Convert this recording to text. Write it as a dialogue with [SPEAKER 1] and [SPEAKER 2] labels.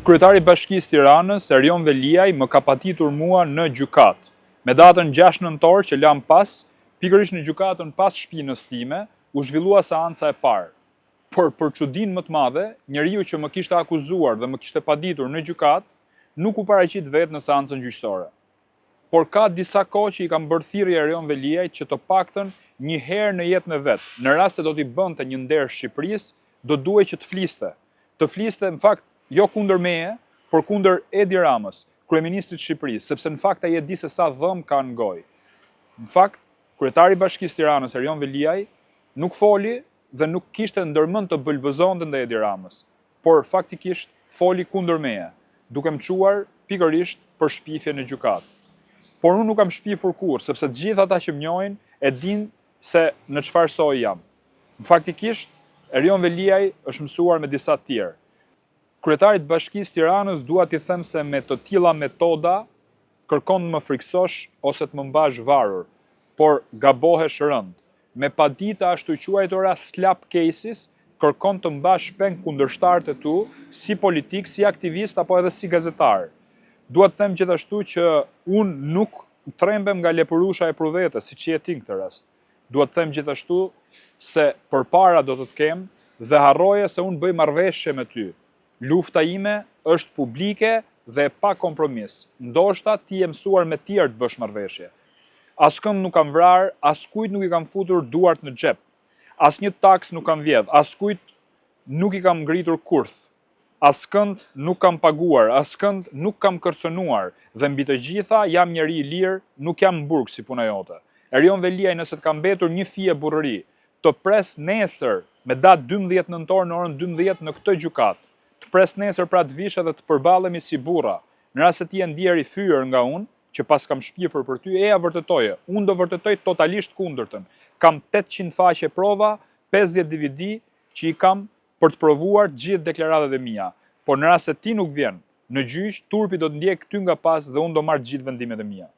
[SPEAKER 1] Kryetari i Bashkisë Tiranës, Erion Veliaj, më ka paditur mua në gjykatë. Me datën 6 nëntor që lam pas, pikërisht në gjykatën pas shtëpisë time, u zhvillua seanca e parë. Por për çudinë më të madhe, njeriu që më kishte akuzuar dhe më kishte paditur në gjykatë, nuk u paraqit vetë në seancën gjyqësore. Por ka disa kohë që i kam bërë thirrje Erion Veliaj që të paktën një herë në jetën e vet, në rast se do t'i bënte një nder Shqipërisë, do duhej që të fliste. Të fliste në fakt jo kundër meje, por kundër Edi Ramës, kryeministrit të Shqipërisë, sepse në fakt ai e di se sa dhëm ka në gojë. Në fakt, kryetari i Bashkisë Tiranës, Erion Veliaj, nuk foli dhe nuk kishte ndërmend të bëlbëzonte ndaj Edi Ramës, por faktikisht foli kundër meje, duke më çuar pikërisht për shpifje në gjykatë. Por unë nuk kam shpifur kurrë, sepse të gjithë ata që më njohin e dinë se në çfarë soi jam. Faktikisht, Erion Veliaj është mësuar me disa të tjerë. Kryetarit Bashkisë Tiranës dua t'i them se me të tilla metoda kërkon të më friksosh ose të më mbash varur, por gabohesh rënd. Me padita ashtu quajtura slap cases, kërkon të mbash peng kundërshtarët e tu, si politik, si aktivist apo edhe si gazetar. Dua të them gjithashtu që unë nuk trembem nga lepërusha e pruvete, siç je ti në këtë rast. Dua të them gjithashtu se përpara do të kem dhe harroje se unë bëj marrëveshje me ty. Lufta ime është publike dhe pa kompromis. Ndoshta ti je mësuar me tjerë të bësh marrëveshje. Askënd nuk kam vrarë, askujt nuk i kam futur duart në xhep. Asnjë taks nuk kam vjedh, askujt nuk i kam ngritur kurth. Askënd nuk kam paguar, askënd nuk kam kërcënuar dhe mbi të gjitha jam njeri i lirë, nuk jam burg si puna jote. Erion Veliaj, nëse të kam mbetur një fije burrëri, të pres nesër me datë 12 nëntor në orën 12 në këtë gjykatë. Të pres nesër pra të vish edhe të përballemi si burra. Në rast se ti e ndier i fyer nga unë, që pas kam shpifur për ty, eja vërtetoje. Unë do vërtetoj totalisht kundërtën. Kam 800 faqe prova, 50 DVD që i kam për të provuar gjithë deklaratat e mia. Por në rast se ti nuk vjen në gjyq, turpi do të ndjek ty nga pas dhe unë do marr gjithë vendimet e mia.